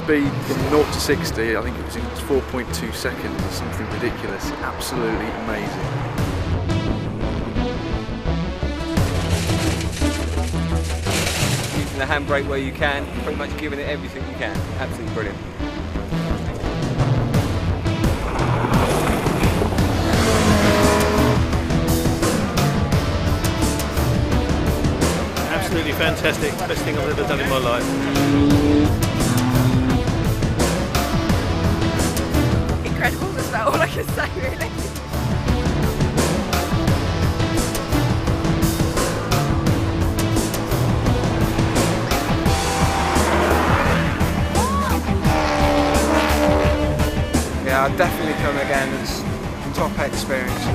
speed from 0 to 60, I think it was in 4.2 seconds or something ridiculous. Absolutely amazing. Using the handbrake where you can, pretty much giving it everything you can. Absolutely brilliant. Absolutely fantastic. Best thing I've ever done in my life. Incredible, that's about all I can say really. Yeah, I'd definitely come again. It's a top experience.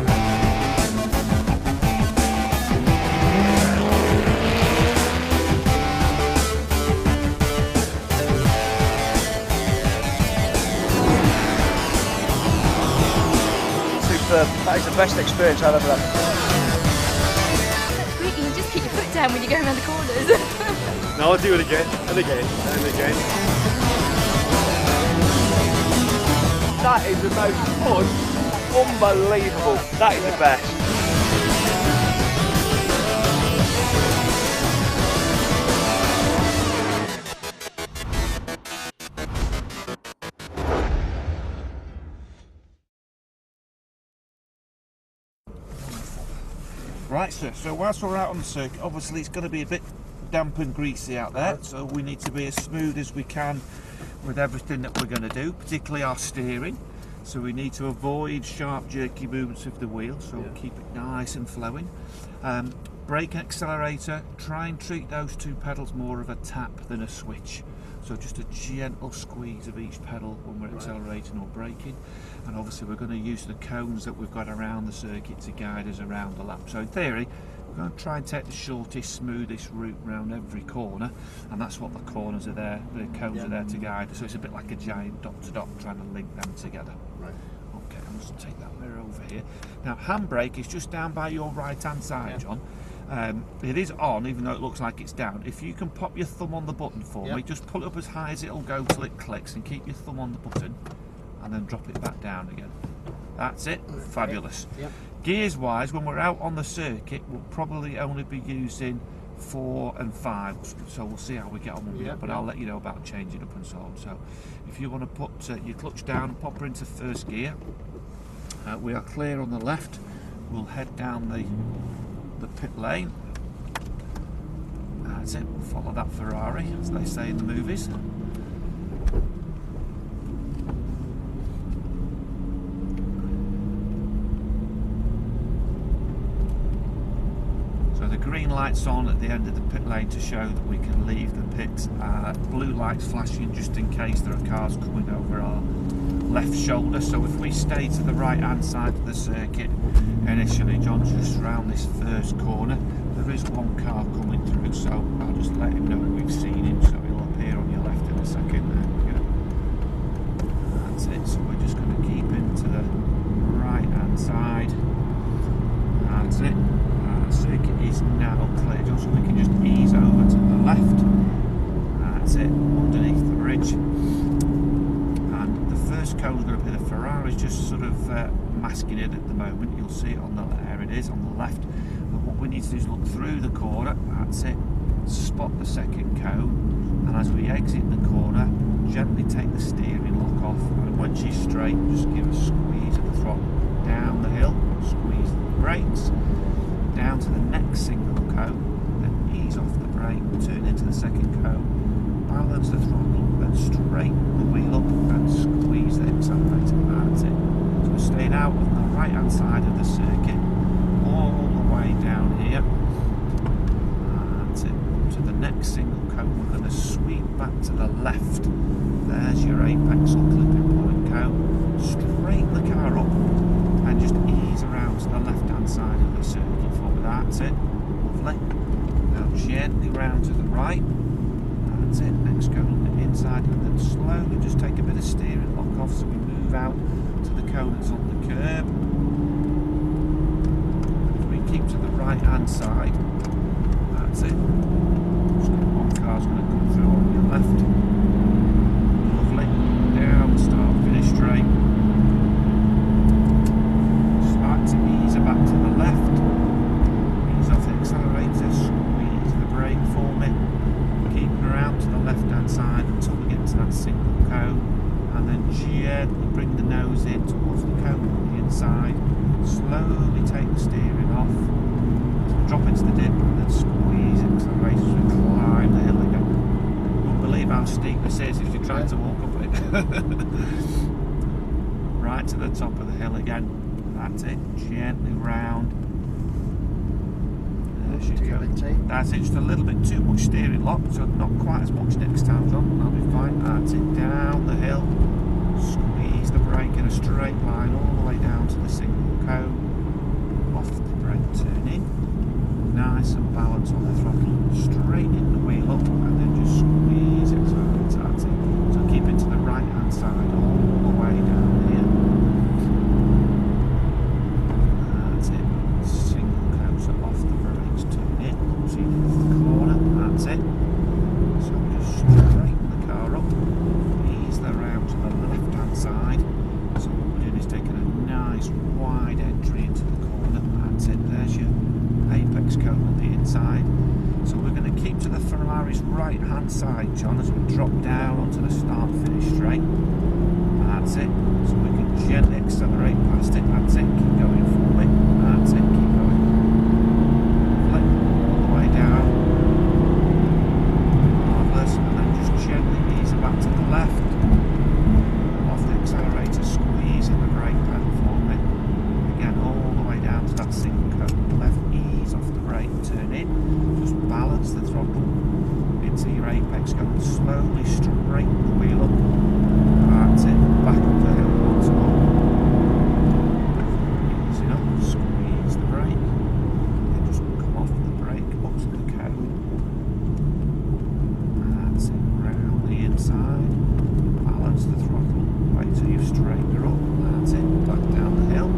That is the best experience I've ever had. That's great, you can just keep your foot down when you go around the corners. Now I'll do it again and again and again. That is the most fun, unbelievable. That is the best. Right, sir, so whilst we're out on the circuit, obviously it's going to be a bit damp and greasy out there, so we need to be as smooth as we can with everything that we're going to do, particularly our steering. So we need to avoid sharp jerky movements of the wheel, so we'll keep it nice and flowing. Brake and accelerator, try and treat those two pedals more of a tap than a switch. So just a gentle squeeze of each pedal when we're accelerating or braking. And obviously we're going to use the cones that we've got around the circuit to guide us around the lap. So in theory, we're going to try and take the shortest, smoothest route around every corner, and that's what the corners are there, the cones are there to guide us. So it's a bit like a giant dot to dot, trying to link them together. Right. Okay, I'll just take that mirror over here. Now handbrake is just down by your right hand side, John. It is on, even though it looks like it's down. If you can pop your thumb on the button for me, just pull it up as high as it'll go till it clicks, and keep your thumb on the button, and then drop it back down again. That's it. Fabulous. Gears wise, when we're out on the circuit, we'll probably only be using 4 and 5, so we'll see how we get on when we're up, but I'll let you know about changing up and so on. So if you want to put your clutch down and pop her into first gear, we are clear on the left. We'll head down the pit lane. That's it, follow that Ferrari, as they say in the movies. So the green light's on at the end of the pit lane to show that we can leave the pit. Blue light's flashing just in case there are cars coming over our left shoulder. So if we stay to the right hand side of the circuit initially, John, just around this first corner, there is one car coming through, so I'll just let him know we've seen him, so he'll appear on your left in a second. There we go. That's it, so we're just going to keep him to the right hand side. That's it. Circuit is now clear, John, so we can just ease over to the left. That's it, underneath the bridge. First cone is going to be the Ferrari's just sort of masking it at the moment. You'll see it on the, there it is on the left. But what we need to do is look through the corner. That's it. Spot the second cone, and as we exit the corner, gently take the steering lock off. And when she's straight, just give a squeeze of the throttle down the hill. Squeeze the brakes down to the next single cone. Then ease off the brake. Turn into the second cone. Balance the throttle, then straighten the wheel up and squeeze the accelerator. That's it. So we're staying out on the right hand side of the circuit, all the way down here. That's it. To the next single cone, we're going to sweep back to the left. There's your apex or clipping point cone. Straighten the car up and just ease around to the left hand side of the circuit for me. That's it. Lovely. Now gently round to the right. That's it, next cone on the inside, and then slowly just take a bit of steering lock off so we move out to the cone that's on the curb. If we keep to the right hand side, that's it. Just one car's going to come through on your left. gently bring the nose in towards the cone on the inside. Slowly take the steering off. Drop into the dip and then squeeze it, accelerate as we climb the hill again. You won't believe how steep this is if you're trying to walk up it. Right to the top of the hill again. That's it. Gently round. There she goes. That's it. Just a little bit too much steering lock, so not quite as much next time, John. That'll be fine. That's it. Down the hill. Squeeze the brake in a straight line all the way down to the single cone. Off the brake, turn in. Nice and balanced on the throttle. Straighten the wheel up and then just squeeze it. So that's it. So keep it to the right hand side all the way down here. That's it. Single cone, so off the brakes, turn in. See the corner. That's it. So just straighten the car up. Ease the round to the left hand side. So what we're doing is taking a nice wide entry into the corner. That's it. There's your apex cone on the inside. So we're going to keep to the Ferrari's right hand side, John, as we drop down onto the start finish straight. That's it. So we can gently accelerate past it. That's it. Keep going forward. That's it. Keep going. Flip all the way down. Marvellous. And then just gently ease it back to the left. Off the accelerator, squeezing the brake pedal for me. Again, all the way down to that single cone. Left, ease off the brake, turn in. Just balance the throttle into your apex cone. Slowly straighten the wheel up. That's it. Back up the hill once more. Easy enough. Squeeze the brake. Then just come off the brake up to the cone. That's it. Round the inside. Balance the throttle. Wait till you've straightened her up. That's it. Back down the hill.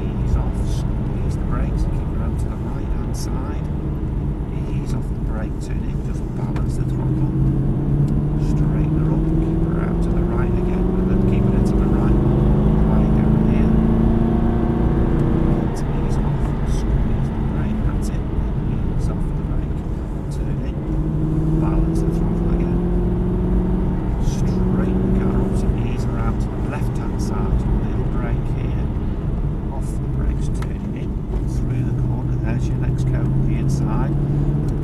Ease off. Squeeze the brakes. Keep her out to the right hand side. Ease off the brake. Turn in. Just balance the throttle. Straighten her up. Keep her out to the right again. And then keep it to the right. Way down here. Ease off. Squeeze the brake. That's it. Ease off the brake. Turn in. Balance the throttle again. Straighten the car up. So ease her out to the left hand side. Little brake here. Off the brakes. Turning in. Through the corner. There's your next cone on the inside.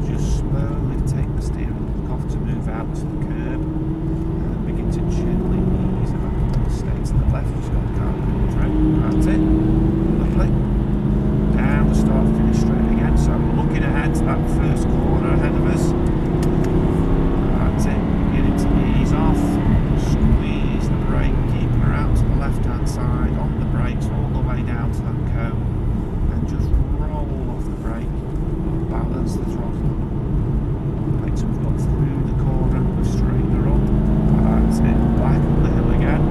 Just slowly take the steering lock off to move out to the curb and then begin to gently ease it back. Stay to the left, just got the car coming through. That's it. Lovely. Down the start finish straight again. So looking ahead to that first corner ahead of us. That's it. Beginning to ease off. Squeeze the brake, keeping her out to the left hand side on the brakes all the way down to that cone. And just roll off the brake. Balance the throttle. Right, so we've got through the corner, straighten her up. That's it. Back up the hill again.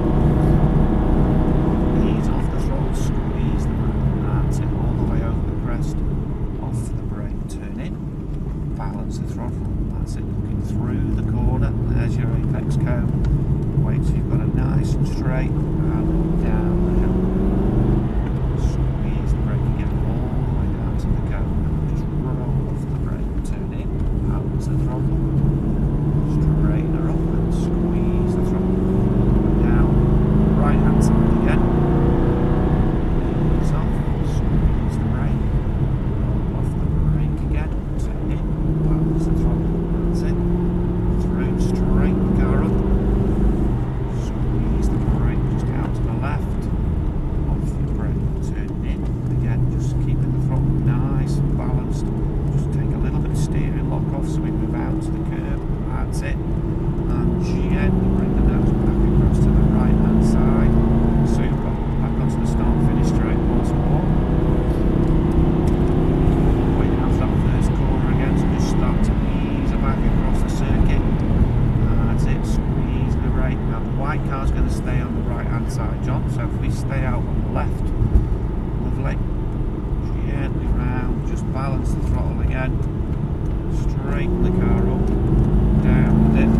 Ease off the throttle, squeeze the brake. That's it. All the way over the crest. Off the brake, turn in. Balance the throttle. That's it. Looking through the corner. There's your apex cone. Wait till you've got a nice and straight and down the hill. Squeeze the brake again all the way down to the cone. Just roll off the brake, turn in, balance the throttle, straighten her up and squeeze the throttle. Down, right hand side again. Ease off, squeeze the brake, roll off the brake again, turn in, balance the throttle, that's it. Through, straighten the car up, squeeze the brake just out to the left, off the brake, turn in, again just keeping the throttle nice and balanced. Just take a little bit of steering lock off so we move out to the curb. That's it. And gently bring the nose back across to the right hand side. Super. Back onto the start finish straight once more. Way down to that first corner again. So just start to ease her back across the circuit. That's it. Squeeze the brake. Now the white car's going to stay on the right hand side, John. So if we stay out on the left, lovely. Gently round, just balance the throttle again, straighten the car up, down the dip,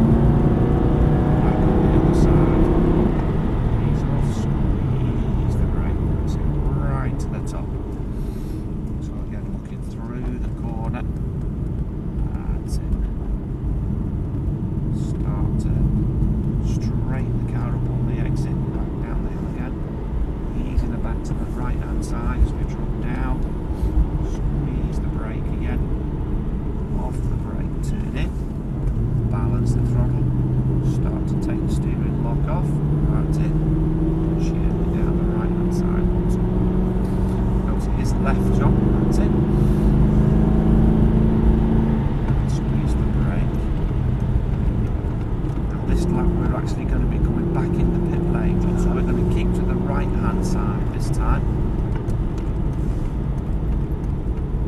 actually going to be coming back in the pit lane, John, so we're going to keep to the right hand side this time.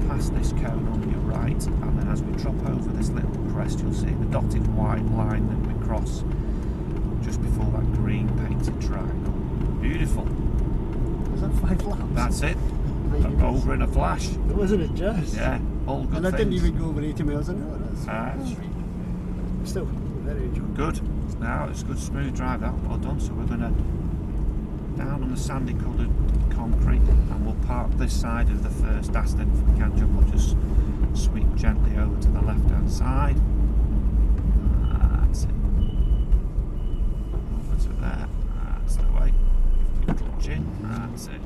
Past this cone on your right, and then as we drop over this little crest, you'll see the dotted white line that we cross just before that green painted triangle. Beautiful. Was that 5 laps? That's it. Over in a flash. Wasn't it just? Yeah, all good And I didn't things. even go over 80 miles an hour. That's still very enjoyable. Good. Now it's a good smooth drive, that. Well done. So we're going to down on the sandy coloured concrete, and we'll park this side of the first Aston. If we can, John, we'll just sweep gently over to the left hand side. That's it. Over to there. That's the way. Clutch in. That's it.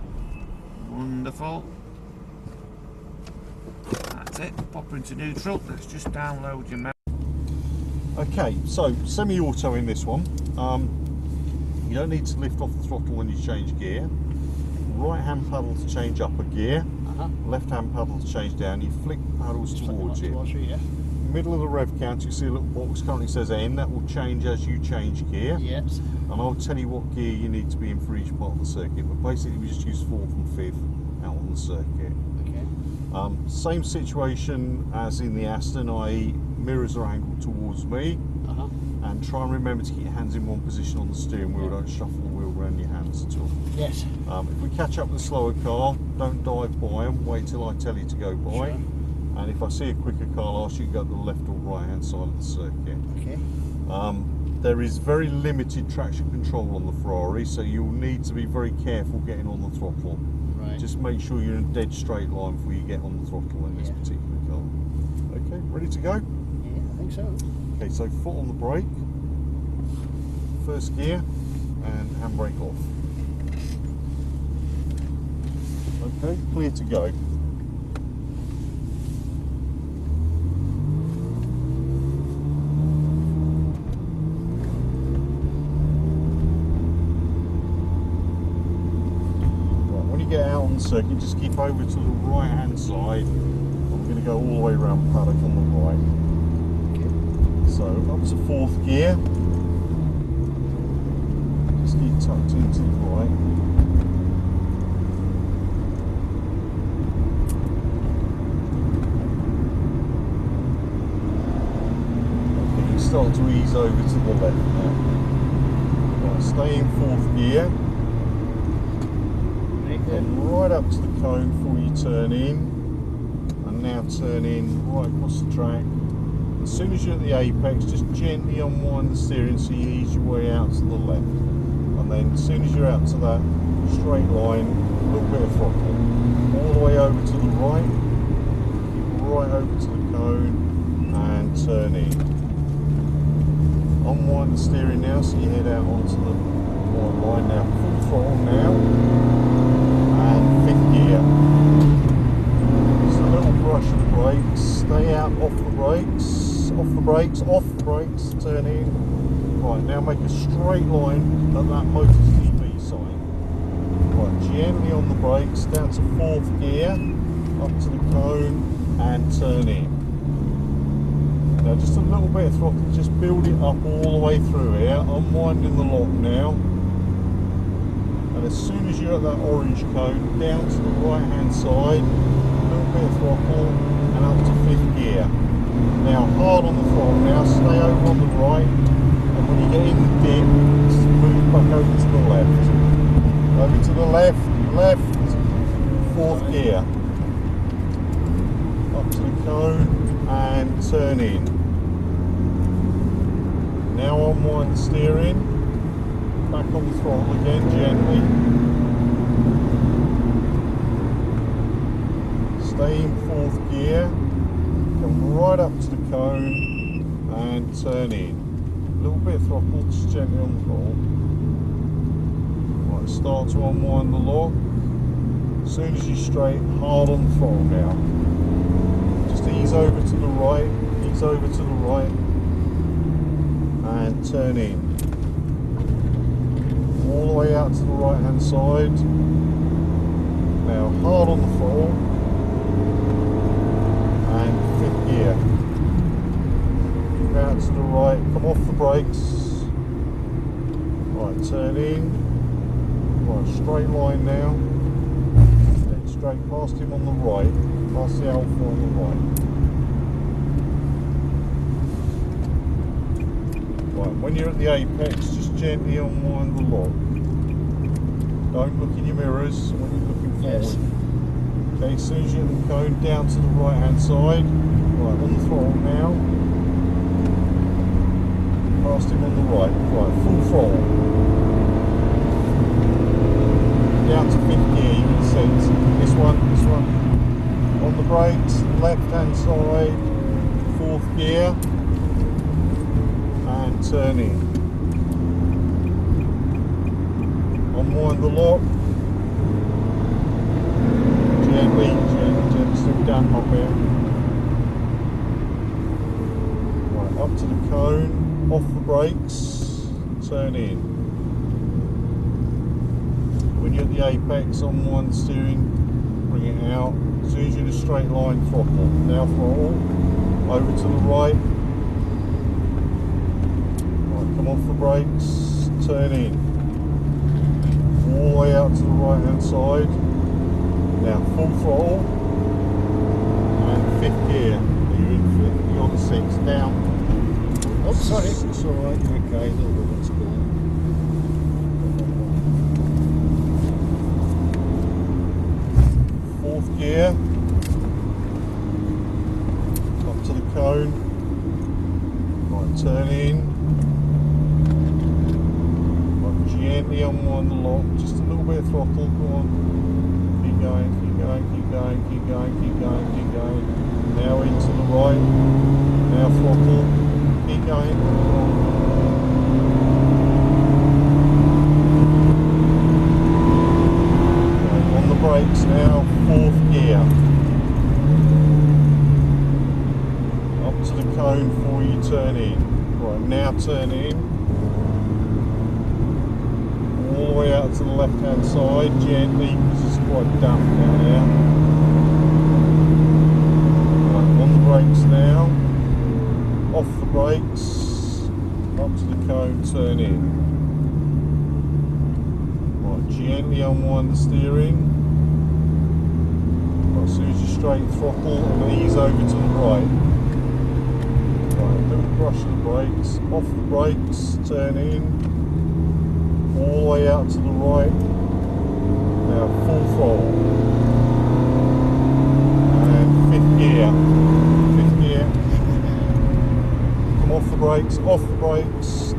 Wonderful. That's it. Pop her into neutral. Let's just download your map. Okay, so semi-auto in this one. You don't need to lift off the throttle when you change gear. Right hand paddle to change up a gear. Left hand paddle to change down. You flick the paddles towards you. Middle of the rev count, you see a little box currently says N. That will change as you change gear. Yes. And I'll tell you what gear you need to be in for each part of the circuit. But basically, we just use 4th and 5th out on the circuit. Okay. Same situation as in the Aston, i.e. mirrors are angled towards me. And try and remember to keep your hands in one position on the steering wheel. Don't shuffle the wheel around your hands at all. Yes. If we catch up with a slower car, don't dive by them. Wait till I tell you to go by. Sure. And if I see a quicker car, I'll ask you to go to the left or right hand side of the circuit. Okay. There is very limited traction control on the Ferrari, so you'll need to be very careful getting on the throttle. Right. Just make sure you're in a dead straight line before you get on the throttle in this particular car. Okay, ready to go? Yeah, I think so. Okay, so foot on the brake, first gear, and handbrake off. Okay, clear to go. Right, when you get out on the circuit, just keep over to the right hand side. I'm going to go all the way around the paddock on the right. So up to 4th gear, just keep tucked into the right. Okay, you start to ease over to the left now. Right, stay in 4th gear, then right up to the cone before you turn in, and now turn in right across the track. As soon as you're at the apex, just gently unwind the steering so you ease your way out to the left. And then as soon as you're out to that straight line, a little bit of throttle. All the way over to the right, keep right over to the cone and turn in. Unwind the steering now so you head out onto the white line now. Full throttle now. And 5th gear. Just a little brush of brakes. Stay out off the brakes. Off the brakes, turn in. Right, now make a straight line at that Motors TV sign. Right, gently on the brakes, down to 4th gear, up to the cone, and turn in. Now just a little bit of throttle, just build it up all the way through here, unwinding the lock now. And as soon as you're at that orange cone, down to the right hand side, a little bit of throttle, and up to 5th gear. Now hard on the throttle now, stay over on the right, and when you get in the dip, just move back over to the left. Over to the left, 4th gear. Up to the cone, and turn in. Now unwind the steering, back on the throttle again, gently. Stay in 4th gear. Come right up to the cone and turn in. A little bit of throttle, just gently on the throttle. Right, start to unwind the lock. As soon as you're straight, hard on the throttle now. Just ease over to the right, and turn in. All the way out to the right hand side. Now hard on the throttle. And 5th gear. Out to the right, come off the brakes, Right, turn in. Right, straight line now. Dead straight past him on the right. Past the Alpha on the right. Right, when you're at the apex, just gently unwind the lock. Don't look in your mirrors when you're looking forward. Yes. Okay, as soon as you're in the cone, down to the right hand side. Right, on the throttle now. Past him on the right. Right, full throttle. Down to 5th gear, you can sense. This one. On the brakes, left hand side, 4th gear. And turn in. Unwind the lock. Gently, still damp up here. Right, up to the cone, off the brakes, turn in. When you're at the apex, unwind the steering, bring it out. As soon as you're in a straight line, throttle. Now throttle, over to the right. Right, come off the brakes, turn in. All the way out to the right hand side. Now full throttle and 5th gear. You're in 5th, you're on the 6th, down. Oh, sorry. It's alright, you're okay, that's cool. Fourth gear. Up to the cone. Right, turn in. Right, gently unwind the lock, just a little bit of throttle, go on. Keep going. Now into the right. Now throttle. Keep going. Right, on the brakes now, 4th gear. Up to the cone before you turn in. Right, now turn in. All the way out to the left hand side, gently, because it's quite damp down there. Right, on the brakes now, off the brakes, up to the cone, turn in. Right, gently unwind the steering. Right, as soon as you straight throttle and ease over to the right. Right, a little brush of the brakes, off the brakes, turn in. All the way out to the right. Now full throttle. And 5th gear. 5th gear. Come off the brakes,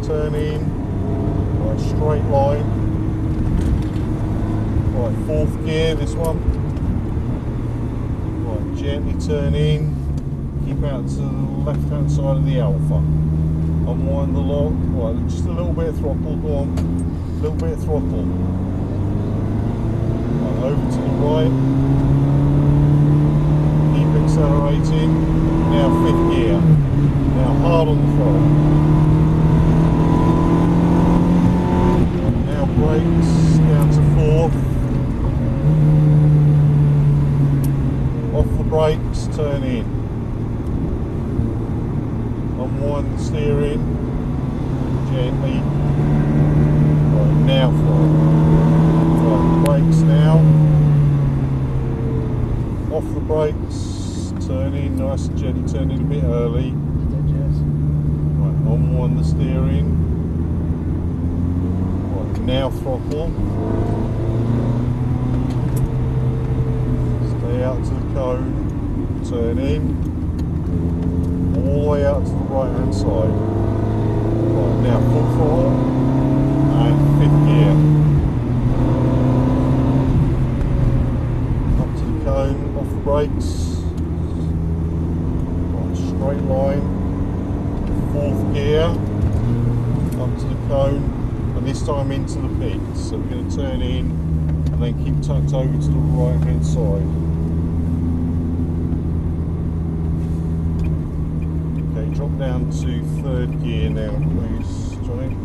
turn in. Right, straight line. Right, 4th gear, this one. Right, gently turn in. Keep out to the left hand side of the Alpha. Unwind the lock. Right, just a little bit of throttle, go on. Little bit of throttle. Right, over to the right. Keep accelerating. Now 5th gear. Now hard on the throttle. Right, now brakes down to 4th. Off the brakes, turn in. Unwind the steering. Gently. Now throttle. Right, brakes now. Off the brakes, turn in nice and gently, turn in a bit early. Right, unwind the steering. Right, now throttle. Stay out to the cone, turn in. All the way out to the right hand side. Right, now full throttle. And 5th gear. Up to the cone, off the brakes. Right, straight line. 4th gear. Up to the cone. And this time into the pits. So we're going to turn in and then keep tucked over to the right hand side. Okay, drop down to 3rd gear now, please, Johnny.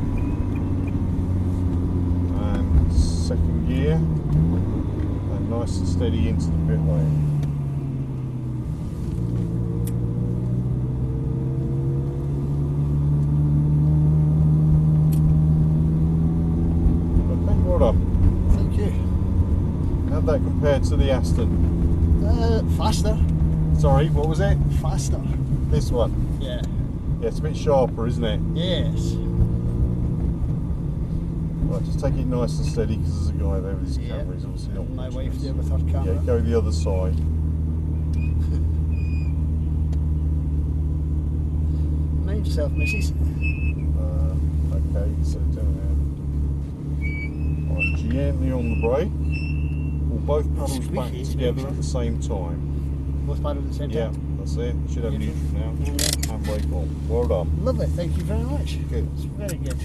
2nd gear, and nice and steady into the pit lane. did that compare to the Aston? Faster. Sorry, what was it? Faster. This one? Yeah. Yeah, it's a bit sharper, isn't it? Yes. Right, just take it nice and steady because there's a guy there with his Yeah. camera. He's obviously not My watching wife us. there with her camera. Yeah, go the other side. Mind yourself, missus. Okay, set it down there. Right, gently on the brake. Pull both pedals back Squeaky, together at the same time. Both paddles at the same Yeah, time. that's it. You should have neutral now. Handbrake on. Well done. Lovely, thank you very much. Good. It's very good.